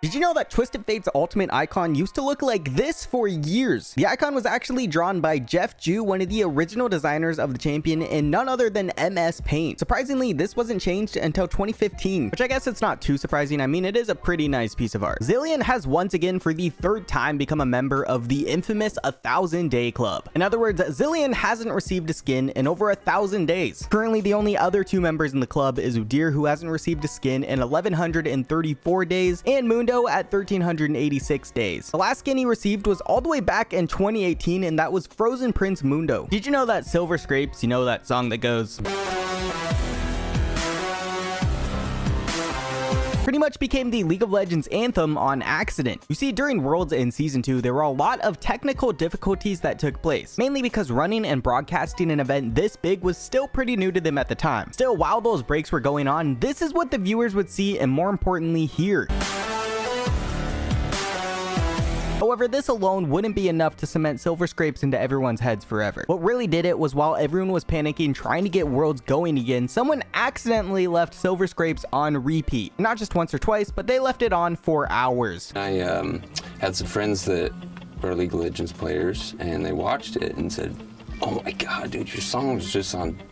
Did you know that Twisted Fate's ultimate icon used to look like this for years? The icon was actually drawn by Jeff Ju, one of the original designers of the champion, and none other than MS Paint. Surprisingly, this wasn't changed until 2015, which I guess it's not too surprising. I mean, it is a pretty nice piece of art. Zilean has once again for the third time become a member of the infamous 1,000 Day Club. In other words, Zilean hasn't received a skin in over 1,000 days. Currently, the only other two members in the club is Udyr, who hasn't received a skin in 1,134 days, and Mundo at 1,386 days. The last skin he received was all the way back in 2018, and that was Frozen Prince Mundo. Did you know that Silver Scrapes, you know that song that goes, pretty much became the League of Legends anthem on accident? You see, during Worlds in Season 2, there were a lot of technical difficulties that took place, mainly because running and broadcasting an event this big was still pretty new to them at the time. Still, while those breaks were going on, this is what the viewers would see and more importantly hear. However, this alone wouldn't be enough to cement Silver Scrapes into everyone's heads forever. What really did it was while everyone was panicking trying to get Worlds going again, someone accidentally left Silver Scrapes on repeat. Not just once or twice, but they left it on for hours. I had some friends that were League of Legends players, and they watched it and said, "Oh my god, dude, your song was just on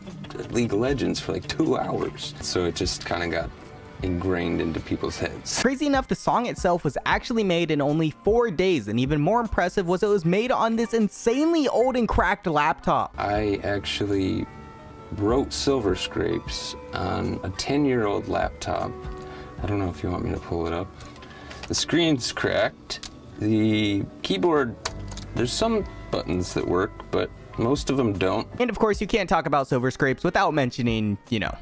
League of Legends for like 2 hours." So it just kind of got ingrained into people's heads. Crazy enough, the song itself was actually made in only 4 days, and even more impressive was it was made on this insanely old and cracked laptop. I actually wrote Silver Scrapes on a 10-year-old laptop. I don't know if you want me to pull it up. The screen's cracked. The keyboard, there's some buttons that work, but most of them don't. And of course, you can't talk about Silver Scrapes without mentioning, you know.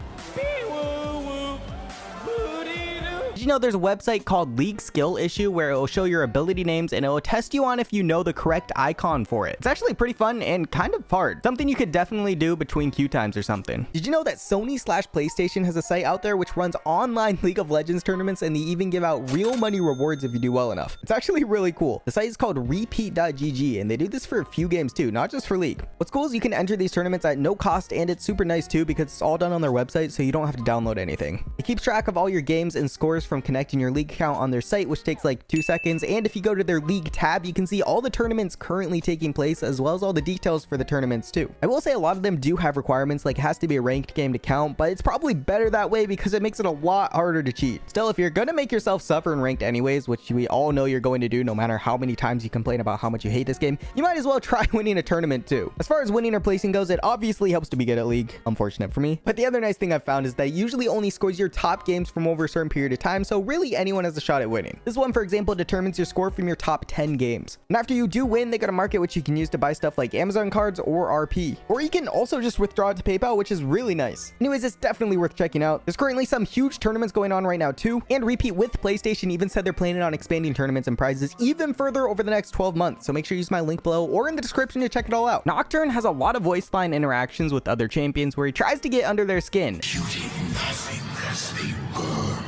You know, there's a website called League Skill Issue where it will show your ability names and it will test you on if you know the correct icon for it. It's actually pretty fun and kind of hard. Something you could definitely do between queue times or something. Did you know that Sony/PlayStation has a site out there which runs online League of Legends tournaments, and they even give out real money rewards if you do well enough? It's actually really cool. The site is called repeat.gg, and they do this for a few games too, not just for League. What's cool is you can enter these tournaments at no cost, and it's super nice too because it's all done on their website, so you don't have to download anything. It keeps track of all your games and scores from connecting your League account on their site, which takes like 2 seconds. And if you go to their League tab, you can see all the tournaments currently taking place, as well as all the details for the tournaments too. I will say a lot of them do have requirements, like it has to be a ranked game to count, but it's probably better that way because it makes it a lot harder to cheat. Still, if you're gonna make yourself suffer in ranked anyways, which we all know you're going to do no matter how many times you complain about how much you hate this game, you might as well try winning a tournament too. As far as winning or placing goes, it obviously helps to be good at League. Unfortunate for me. But the other nice thing I've found is that it usually only scores your top games from over a certain period of time, so really anyone has a shot at winning. This one, for example, determines your score from your top 10 games. And after you do win, they got a market which you can use to buy stuff like Amazon cards or RP. Or you can also just withdraw it to PayPal, which is really nice. Anyways, it's definitely worth checking out. There's currently some huge tournaments going on right now too, and Repeat with PlayStation even said they're planning on expanding tournaments and prizes even further over the next 12 months. So make sure you use my link below or in the description to check it all out. Nocturne has a lot of voice line interactions with other champions where he tries to get under their skin. Nothing as they burn.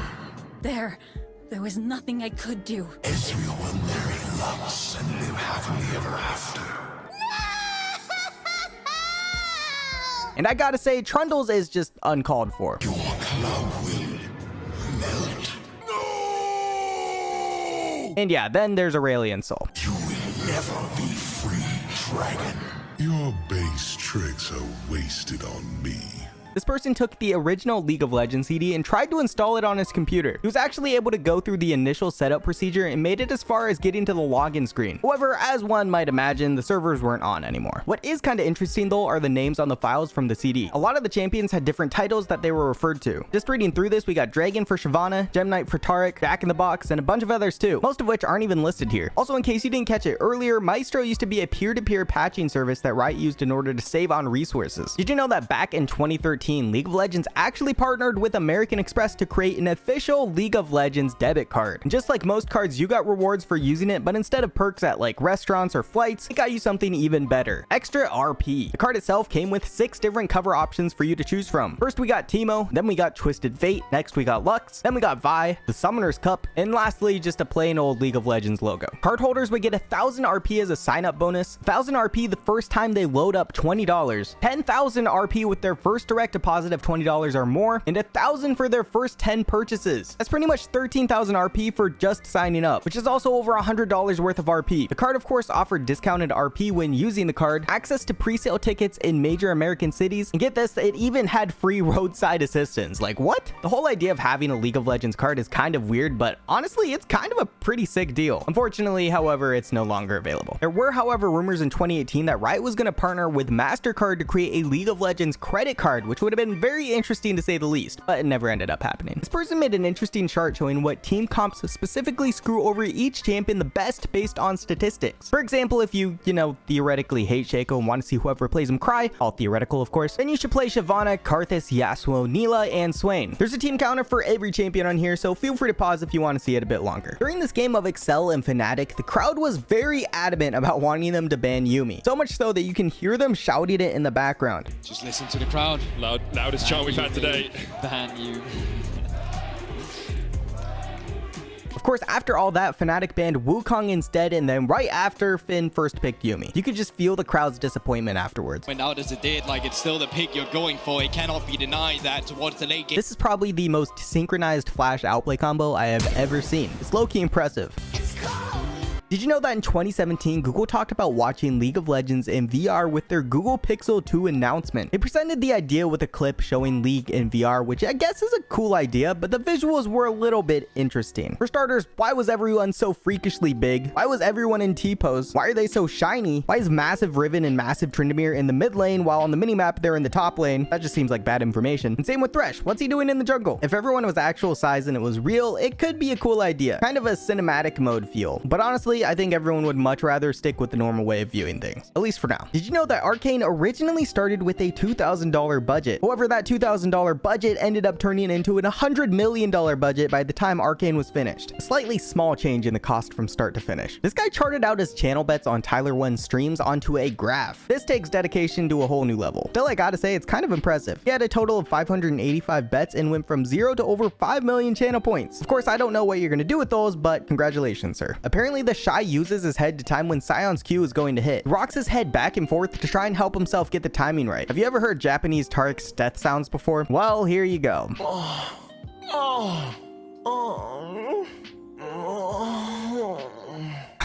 There was nothing I could do. Ezreal will marry Lux and live happily ever after. And I gotta say, Trundles is just uncalled for. Your club will melt. No! And yeah, then there's Aurelian's Soul. You will never be free, dragon. Your base tricks are wasted on me. This person took the original League of Legends CD and tried to install it on his computer. He was actually able to go through the initial setup procedure and made it as far as getting to the login screen. However, as one might imagine, the servers weren't on anymore. What is kind of interesting though are the names on the files from the CD. A lot of the champions had different titles that they were referred to. Just reading through this, we got Dragon for Shyvana, Gem Knight for Taric, Jack in the Box, and a bunch of others too, most of which aren't even listed here. Also, in case you didn't catch it earlier, Maestro used to be a peer-to-peer patching service that Riot used in order to save on resources. Did you know that back in 2013, League of Legends actually partnered with American Express to create an official League of Legends debit card? And just like most cards, you got rewards for using it, but instead of perks at like restaurants or flights, it got you something even better: extra RP. The card itself came with 6 different cover options for you to choose from. First we got Teemo, then we got Twisted Fate, next we got Lux, then we got Vi, the Summoner's Cup, and lastly just a plain old League of Legends logo. Card holders would get 1,000 RP as a sign-up bonus, 1,000 RP the first time they load up $20, 10,000 RP with their first direct deposit of $20 or more, and $1,000 for their first 10 purchases. That's pretty much 13,000 RP for just signing up, which is also over $100 worth of RP. The card of course offered discounted RP when using the card, access to pre-sale tickets in major American cities, and get this, it even had free roadside assistance. Like what? The whole idea of having a League of Legends card is kind of weird, but honestly it's kind of a pretty sick deal. Unfortunately, however, it's no longer available. There were, however, rumors in 2018 that Riot was going to partner with MasterCard to create a League of Legends credit card, which would have been very interesting to say the least, but it never ended up happening. This person made an interesting chart showing what team comps specifically screw over each champion the best based on statistics. For example, if you theoretically hate Shaco and want to see whoever plays him cry, all theoretical of course, then you should play Shyvana, Karthus, Yasuo, Neela, and Swain. There's a team counter for every champion on here, so feel free to pause if you want to see it a bit longer. During this game of Excel and Fnatic, the crowd was very adamant about wanting them to ban Yuumi, so much so that you can hear them shouting it in the background. Just listen to the crowd. Loudest chant we've had today. Ban you. Of course, after all that, Fnatic banned Wukong instead, and then right after, Finn first picked Yuumi. You could just feel the crowd's disappointment afterwards. Went out as it did, like it's still the pick you're going for. It cannot be denied that towards the late game. This is probably the most synchronized flash outplay combo I have ever seen. It's low-key impressive. Did you know that in 2017, Google talked about watching League of Legends in VR with their Google Pixel 2 announcement? They presented the idea with a clip showing League in VR, which I guess is a cool idea, but the visuals were a little bit interesting. For starters, why was everyone so freakishly big? Why was everyone in T-pose? Why are they so shiny? Why is massive Riven and massive Tryndamere in the mid lane while on the minimap they're in the top lane? That just seems like bad information. And same with Thresh. What's he doing in the jungle? If everyone was actual size and it was real, it could be a cool idea. Kind of a cinematic mode feel. But honestly, I think everyone would much rather stick with the normal way of viewing things, at least for now. Did you know that Arcane originally started with a $2,000 budget? However, that $2,000 budget ended up turning into an $100 million budget by the time Arcane was finished. A slightly small change in the cost from start to finish. This guy charted out his channel bets on Tyler One's streams onto a graph. This takes dedication to a whole new level. Still, I gotta say, it's kind of impressive. He had a total of 585 bets and went from 0 to over 5 million channel points. Of course, I don't know what you're gonna do with those, but congratulations, sir. Apparently, the Shy uses his head to time when Sion's Q is going to hit. He rocks his head back and forth to try and help himself get the timing right. Have you ever heard Japanese Tarik's death sounds before? Well, here you go.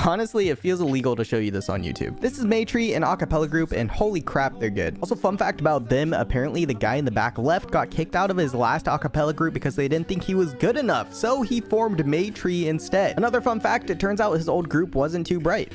Honestly, it feels illegal to show you this on YouTube. This is Maytree, an acapella group, and holy crap, they're good. Also, fun fact about them, apparently the guy in the back left got kicked out of his last acapella group because they didn't think he was good enough, so he formed Maytree instead. Another fun fact, it turns out his old group wasn't too bright.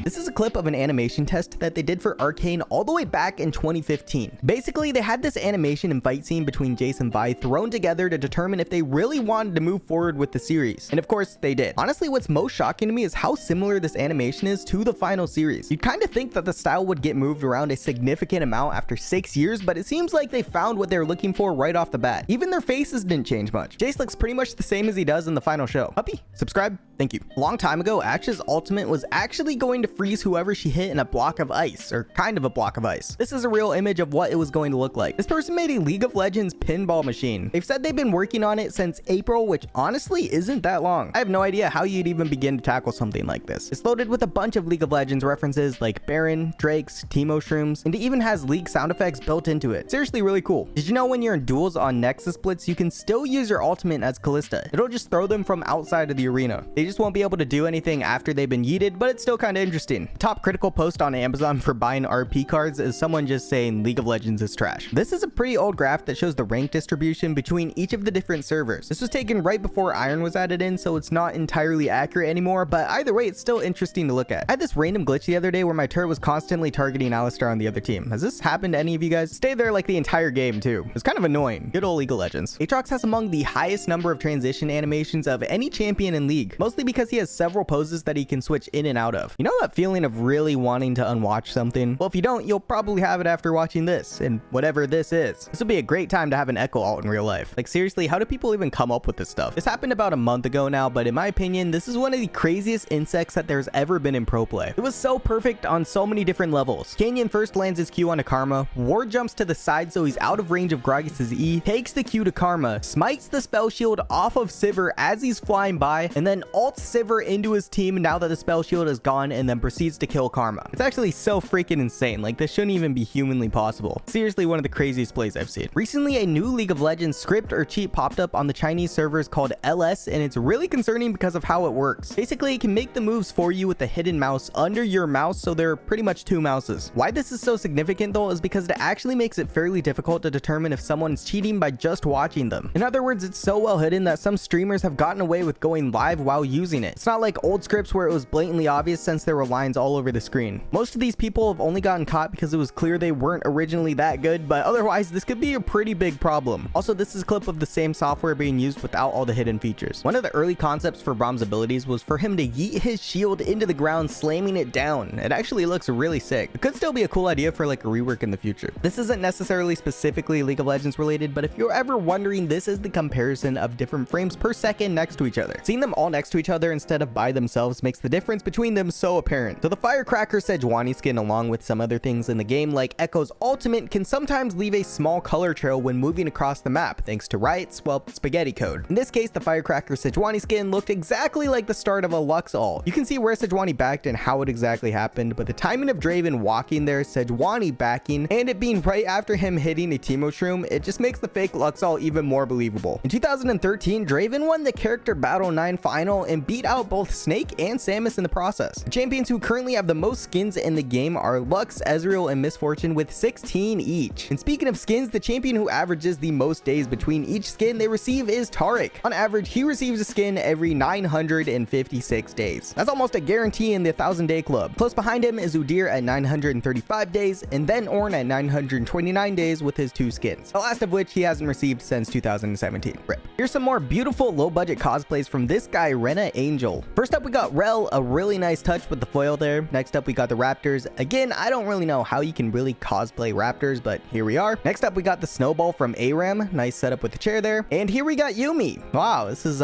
This is a clip of an animation test that they did for Arcane all the way back in 2015. Basically, they had this animation and fight scene between Jace and Vi thrown together to determine if they really wanted to move forward with the series. And of course, they did. Honestly, what's most shocking to me is how similar this animation is to the final series. You'd kind of think that the style would get moved around a significant amount after 6 years, but it seems like they found what they're looking for right off the bat. Even their faces didn't change much. Jace looks pretty much the same as he does in the final show. Puppy, subscribe. Thank you. A long time ago, Ashe's ultimate was actually going to freeze whoever she hit in a block of ice, or kind of a block of ice. This is a real image of what it was going to look like. This person made a League of Legends pinball machine. They've said they've been working on it since April, which honestly isn't that long. I have no idea how you'd even begin to tackle something like this. It's loaded with a bunch of League of Legends references like Baron, Drakes, Teemo Shrooms, and it even has League sound effects built into it. Seriously, really cool. Did you know when you're in duels on Nexus Blitz, you can still use your ultimate as Callista? It'll just throw them from outside of the arena. They just won't be able to do anything after they've been yeeted, but it's still kind of interesting. Top critical post on Amazon for buying RP cards is someone just saying League of Legends is trash. This is a pretty old graph that shows the rank distribution between each of the different servers. This was taken right before Iron was added in, so it's not entirely accurate anymore, but either way, it's still interesting to look at. I had this random glitch the other day where my turret was constantly targeting Alistar on the other team. Has this happened to any of you guys? Stay there like the entire game too. It's kind of annoying. Good old League of Legends. Aatrox has among the highest number of transition animations of any champion in League, mostly because he has several poses that he can switch in and out of. You know that feeling of of really wanting to unwatch something? Well, if you don't, you'll probably have it after watching this, and whatever this is. This would be a great time to have an Echo alt in real life. Like, seriously, how do people even come up with this stuff? This happened about a month ago now, but in my opinion, this is one of the craziest insects that there's ever been in pro play. It was so perfect on so many different levels. Canyon first lands his Q onto Karma, Ward jumps to the side so he's out of range of Gragas's E, takes the Q to Karma, smites the spell shield off of Sivir as he's flying by, and then ults Sivir into his team now that the spell shield is gone, and then proceeds to kill Karma. It's actually so freaking insane. Like, this shouldn't even be humanly possible. Seriously, one of the craziest plays I've seen. Recently, a new League of Legends script or cheat popped up on the Chinese servers called LS, and it's really concerning because of how it works. Basically, it can make the moves for you with the hidden mouse under your mouse, so they're pretty much two mouses. Why this is so significant though is because it actually makes it fairly difficult to determine if someone's cheating by just watching them. In other words, it's so well hidden that some streamers have gotten away with going live while using it. It's not like old scripts where it was blatantly obvious since there were lines all over the screen. Most of these people have only gotten caught because it was clear they weren't originally that good, but otherwise this could be a pretty big problem. Also, this is a clip of the same software being used without all the hidden features. One of the early concepts for Braum's abilities was for him to yeet his shield into the ground, slamming it down. It actually looks really sick. It could still be a cool idea for like a rework in the future. This isn't necessarily specifically League of Legends related, but if you're ever wondering, this is the comparison of different frames per second next to each other. Seeing them all next to each other instead of by themselves makes the difference between them so apparent. So the Firecracker Sejuani skin, along with some other things in the game like Echo's ultimate, can sometimes leave a small color trail when moving across the map thanks to Riot's, well, spaghetti code. In this case, the Firecracker Sejuani skin looked exactly like the start of a Lux ult. You can see where Sejuani backed and how it exactly happened, but the timing of Draven walking there, Sejuani backing, and it being right after him hitting a Teemo Shroom, it just makes the fake Lux ult even more believable. In 2013, Draven won the Character Battle 9 final and beat out both Snake and Samus in the process. The champions who currently have the most skins in the game are Lux, Ezreal, and Misfortune with 16 each. And speaking of skins, the champion who averages the most days between each skin they receive is Taric. On average, he receives a skin every 956 days. That's almost a guarantee in the 1000-day club. Close behind him is Udyr at 935 days, and then Ornn at 929 days with his 2 skins, the last of which he hasn't received since 2017. Rip. Here's some more beautiful low-budget cosplays from this guy, Rena Angel. First up, we got Rel, a really nice touch with the foil there. Next up, we got the Raptors. Again, I don't really know how you can really cosplay Raptors, but here we are. Next up, we got the Snowball from Aram. Nice setup with the chair there. And here we got Yumi. Wow, this is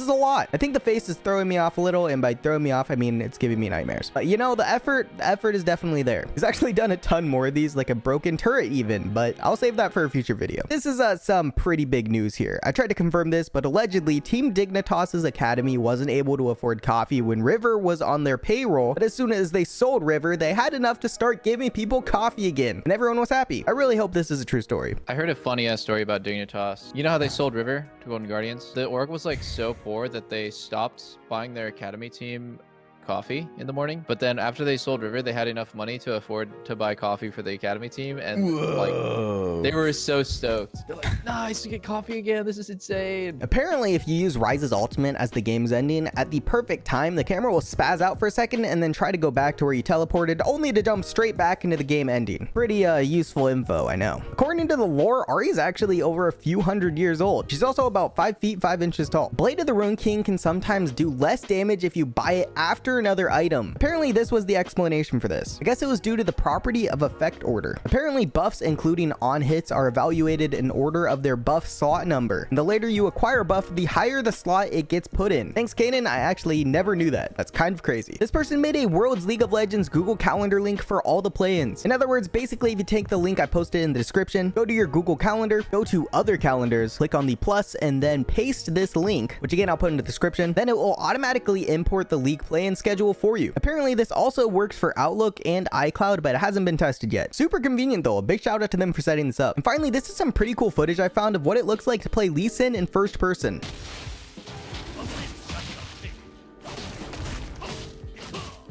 a lot. I think the face is throwing me off a little, and by throwing me off, I mean it's giving me nightmares. But you know, the effort is definitely there. He's actually done a ton more of these, like a broken turret even, but I'll save that for a future video. This is some pretty big news here. I tried to confirm this, but allegedly Team Dignitas' academy wasn't able to afford coffee when River was on their payroll, but as soon as they sold River, they had enough to start giving people coffee again, and everyone was happy. I really hope this is a true story. I heard a funny ass story about Dignitas. You know how they sold River to Golden Guardians? The org was like so poor that they stopped buying their academy team coffee in the morning, but then after they sold River, they had enough money to afford to buy coffee for the academy team, and like they were so stoked. They're like, nice to get coffee again, this is insane. Apparently, if you use Ryze's ultimate as the game's ending, at the perfect time, the camera will spaz out for a second and then try to go back to where you teleported, only to jump straight back into the game ending. Pretty useful info, I know. According to the lore, Ahri's actually over a few hundred years old. She's also about 5 feet 5 inches tall. Blade of the Rune King can sometimes do less damage if you buy it after another item. Apparently, this was the explanation for this. I guess it was due to the property of effect order. Apparently, buffs including on hits are evaluated in order of their buff slot number, and the later you acquire a buff, the higher the slot it gets put in. Thanks, Kanan. I actually never knew that. That's kind of crazy. This person made a World's League of Legends Google Calendar link for all the play-ins. In other words, basically, if you take the link I posted in the description, go to your Google Calendar, go to other calendars, click on the plus, and then paste this link, which again I'll put in the description, then it will automatically import the league play-in schedule for you. Apparently, this also works for Outlook and iCloud, but it hasn't been tested yet. Super convenient though. A big shout out to them for setting this up. And finally, this is some pretty cool footage I found of what it looks like to play Lee Sin in first person.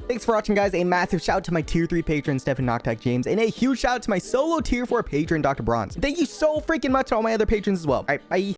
Thanks for watching, guys. A massive shout out to my tier 3 patron Stephen Nocturne James, and a huge shout out to my solo tier 4 patron Dr. Bronze. Thank you so freaking much to all my other patrons as well. All right, bye.